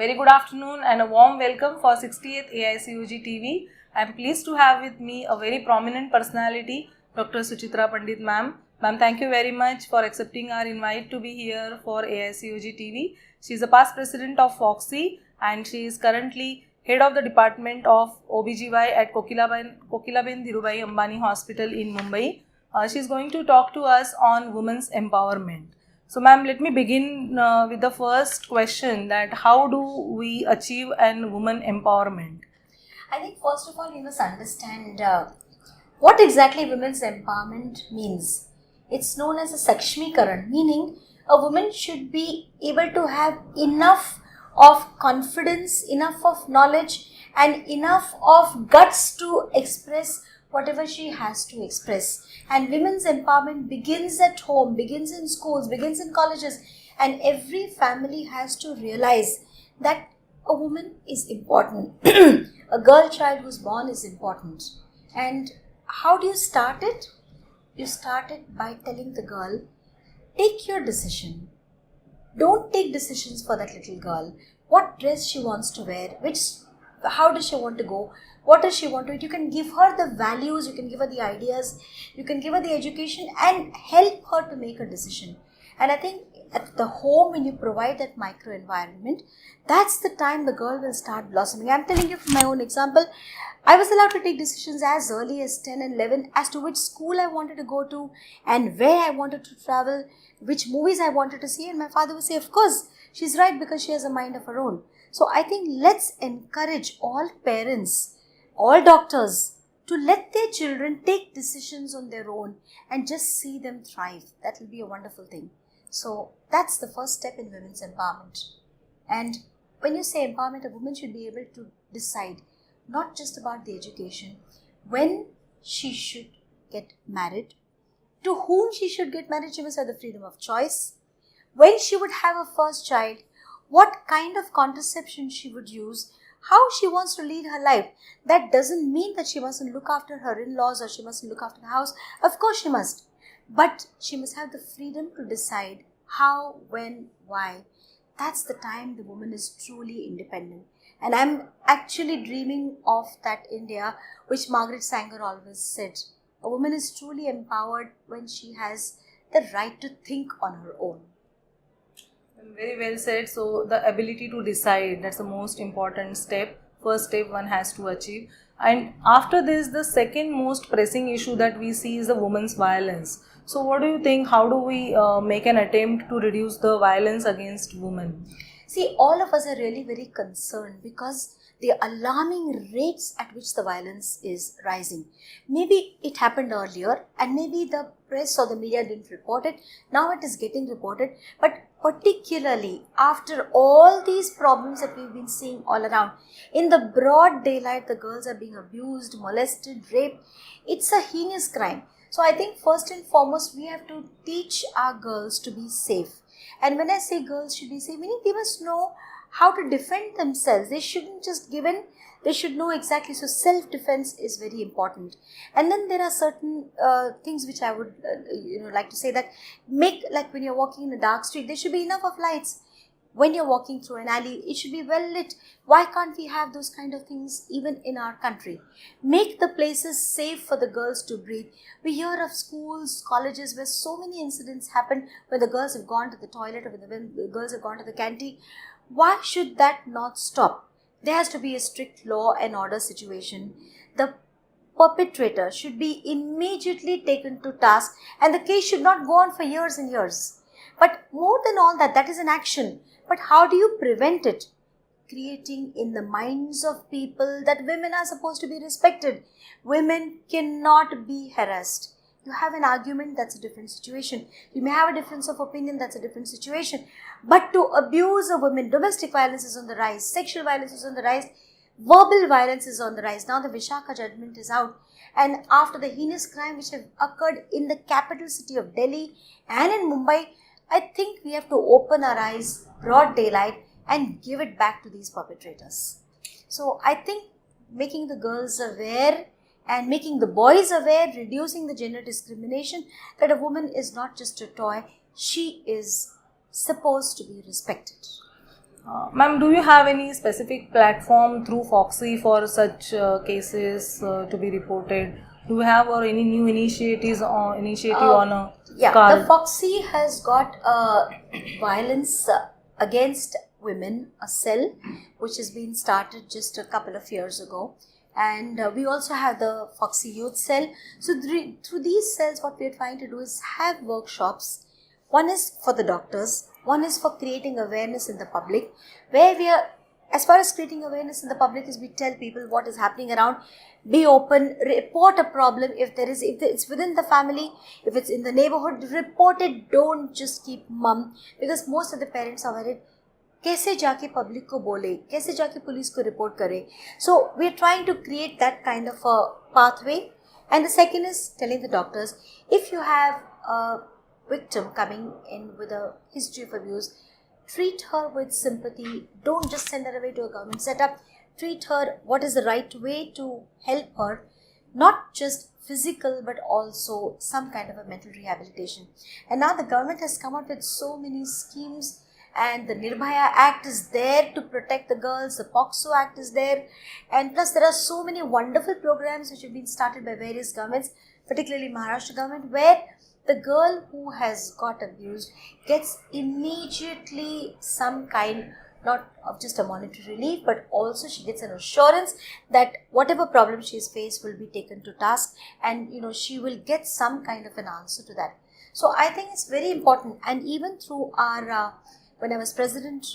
very good afternoon and a warm welcome for 60th AICUG TV. I am pleased to have with me a very prominent personality, Dr. Suchitra Pandit ma'am. Ma'am, thank you very much for accepting our invite to be here for AICUG TV. She is a past president of FOXY and she is currently head of the department of OBGY at Kokilaben Dhirubhai Ambani Hospital in Mumbai. She is going to talk to us on women's empowerment. So ma'am, let me begin with the first question, that how do we achieve an woman empowerment? I think first of all you must understand what exactly women's empowerment means. It's known as a Sakshmikaran, meaning a woman should be able to have enough of confidence, enough of knowledge and enough of guts to express whatever she has to express. And women's empowerment begins at home, begins in schools, begins in colleges, and every family has to realize that a woman is important. A girl child who's born is important. And how do you start it? You start it by telling the girl, take your decision. Don't take decisions for that little girl. What dress she wants to wear, how does she want to go, what does she want to eat. You can give her the values, you can give her the ideas, you can give her the education and help her to make a decision. And I think at the home, when you provide that micro environment, that's the time the girl will start blossoming. I'm telling you from my own example, I was allowed to take decisions as early as 10 and 11 as to which school I wanted to go to and where I wanted to travel, which movies I wanted to see. And my father would say, of course, she's right because she has a mind of her own. So I think let's encourage all parents, all doctors to let their children take decisions on their own and just see them thrive. That will be a wonderful thing. So that's the first step in women's empowerment. And when you say empowerment, a woman should be able to decide not just about the education, when she should get married, to whom she should get married, she must have the freedom of choice, when she would have a first child, what kind of contraception she would use, how she wants to lead her life. That doesn't mean that she mustn't look after her in-laws or she mustn't look after the house. Of course she must. But she must have the freedom to decide how, when, why. That's the time the woman is truly independent. And I'm actually dreaming of that India which Margaret Sanger always said. A woman is truly empowered when she has the right to think on her own. Very well said. So the ability to decide, that's the most important step. First step one has to achieve. And after this, the second most pressing issue that we see is the women's violence. So what do you think? How do we make an attempt to reduce the violence against women? See, all of us are really very concerned because the alarming rates at which the violence is rising. Maybe it happened earlier and maybe the press or the media didn't report it. Now it is getting reported. But particularly after all these problems that we've been seeing all around, in the broad daylight, the girls are being abused, molested, raped. It's a heinous crime. So I think first and foremost, we have to teach our girls to be safe. And when I say girls should be safe, meaning they must know how to defend themselves. They shouldn't just give in. They should know exactly. So self-defense is very important. And then there are certain things which I would like to say that like when you're walking in a dark street, there should be enough of lights. When you're walking through an alley, it should be well lit. Why can't we have those kind of things even in our country? Make the places safe for the girls to breathe. We hear of schools, colleges where so many incidents happen when the girls have gone to the toilet or when the girls have gone to the canteen. Why should that not stop? There has to be a strict law and order situation. The perpetrator should be immediately taken to task and the case should not go on for years and years. But more than all that, that is an action. But how do you prevent it? Creating in the minds of people that women are supposed to be respected. Women cannot be harassed. You have an argument, that's a different situation. You may have a difference of opinion, that's a different situation. But to abuse a woman, domestic violence is on the rise, sexual violence is on the rise, verbal violence is on the rise. Now the Vishaka judgment is out. And after the heinous crime which have occurred in the capital city of Delhi and in Mumbai, I think we have to open our eyes, broad daylight, and give it back to these perpetrators. So I think making the girls aware and making the boys aware, reducing the gender discrimination, that a woman is not just a toy, she is supposed to be respected. Ma'am, do you have any specific platform through Foxy for such cases to be reported? Do you have or any new initiatives or initiative on a Yeah, card? the Foxy has got a violence against women, a cell which has been started just a couple of years ago. And we also have the Foxy Youth Cell. So through these cells, what we're trying to do is have workshops. One is for the doctors, one is for creating awareness in the public, where we are, as far as creating awareness in the public is, we tell people what is happening around. Be open, report a problem if it's within the family, if it's in the neighborhood, report it. Don't just keep mum, because most of the parents are worried, कैसे जाके public को बोले, कैसे जाके police को report करे. So we are trying to create that kind of a pathway. And the second is telling the doctors, if you have a victim coming in with a history of abuse, treat her with sympathy. Don't just send her away to a government setup. Treat her what is the right way to help her, not just physical but also some kind of a mental rehabilitation. And now the government has come up with so many schemes, and the Nirbhaya Act is there to protect the girls, the POXO Act is there, and plus there are so many wonderful programs which have been started by various governments, particularly Maharashtra government, where the girl who has got abused gets immediately some kind, not of just a monetary relief, but also she gets an assurance that whatever problem she is faced will be taken to task, and she will get some kind of an answer to that. So I think it's very important. And even through our when I was president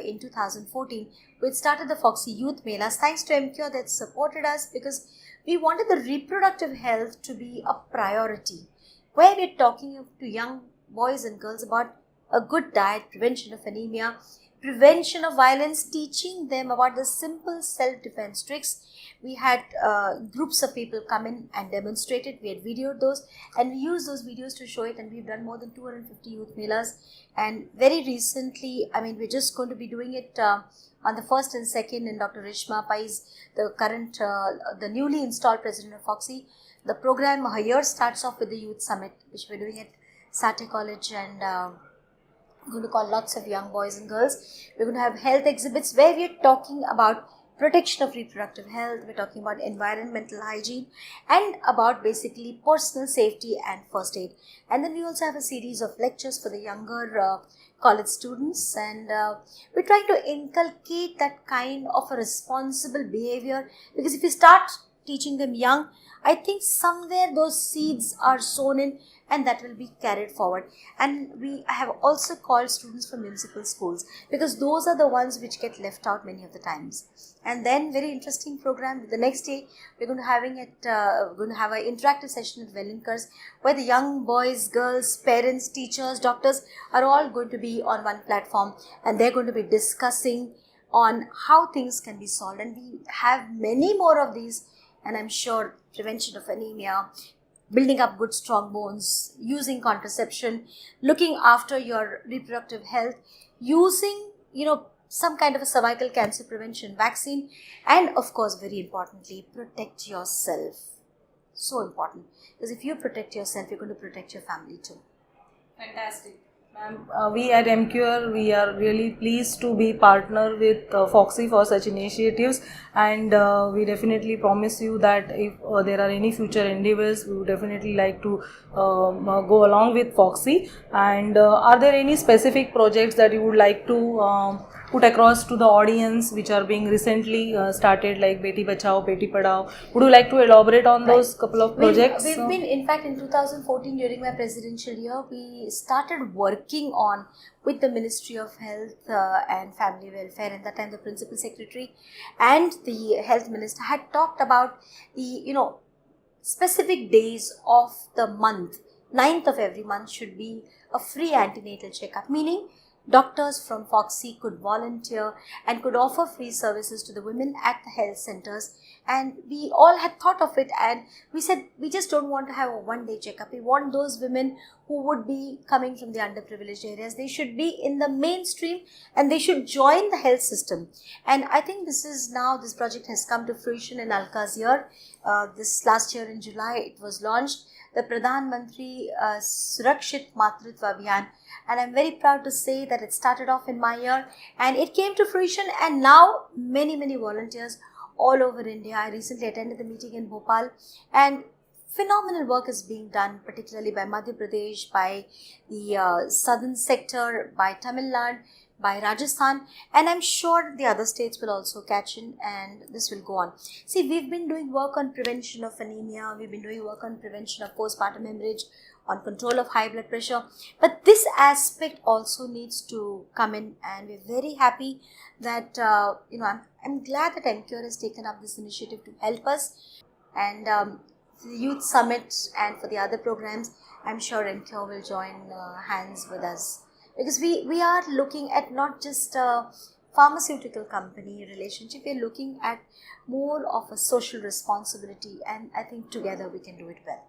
in 2014, we started the Foxy Youth Melas, thanks to MCure that supported us, because we wanted the reproductive health to be a priority, where we're talking to young boys and girls about a good diet, prevention of anemia, prevention of violence, teaching them about the simple self-defense tricks. We had groups of people come in and demonstrate it. We had videoed those and we used those videos to show it, and we've done more than 250 youth melas. And very recently, we're just going to be doing it on the 1st and 2nd, and Dr. Rishma Pai is the current, the newly installed president of Foxy. The program, her year starts off with the Youth Summit, which we're doing at Satya College, and we're going to call lots of young boys and girls. We're going to have health exhibits where we're talking about protection of reproductive health, we're talking about environmental hygiene, and about basically personal safety and first aid. And then we also have a series of lectures for the younger college students, and we're trying to inculcate that kind of a responsible behavior, because if you start teaching them young, I think somewhere those seeds are sown in, and that will be carried forward. And we have also called students from municipal schools, because those are the ones which get left out many of the times. And then very interesting program, the next day we're going to have an interactive session at Wellinkers, where the young boys, girls, parents, teachers, doctors are all going to be on one platform, and they're going to be discussing on how things can be solved. And we have many more of these, and I'm sure prevention of anemia, building up good strong bones, using contraception, looking after your reproductive health, using some kind of a cervical cancer prevention vaccine, and of course, very importantly, protect yourself. So important, because if you protect yourself, you're going to protect your family too. Fantastic. Ma'am, we at MCure, we are really pleased to be partner with Foxy for such initiatives, and we definitely promise you that if there are any future endeavors, we would definitely like to go along with Foxy. And are there any specific projects that you would like to put across to the audience which are being recently started, like Beti Bachao, Beti Padhao? Would you like to elaborate on those couple of projects? We've been, in fact, in 2014, during my presidential year, we started working on with the Ministry of Health and Family Welfare, and that time the Principal Secretary and the Health Minister had talked about the, specific days of the month. 9th of every month should be a free antenatal checkup, meaning doctors from Foxy could volunteer and could offer free services to the women at the health centers. And we all had thought of it, and we said we just don't want to have a one-day checkup. We want those women who would be coming from the underprivileged areas, they should be in the mainstream and they should join the health system. And I think this project has come to fruition in Alka's year. This last year in July it was launched. the Pradhan Mantri Surakshit Matritva Abhiyan, and I'm very proud to say that it started off in my year and it came to fruition, and now many volunteers all over India. I recently attended the meeting in Bhopal, and phenomenal work is being done, particularly by Madhya Pradesh, by the southern sector, by Tamil Nadu, by Rajasthan, and I'm sure the other states will also catch in, and this will go on. See, we've been doing work on prevention of anemia, we've been doing work on prevention of postpartum hemorrhage, on control of high blood pressure, but this aspect also needs to come in, and we're very happy that I'm glad that MCure has taken up this initiative to help us, and for the youth summit and for the other programs, I'm sure MCure will join hands with us, because we are looking at not just a pharmaceutical company relationship, we're looking at more of a social responsibility, and I think together we can do it well.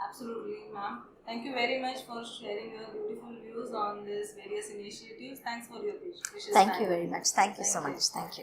Absolutely, ma'am. Thank you very much for sharing your beautiful views on these various initiatives. Thanks for your wishes. Thank you very much. Thank you so much. Thank you.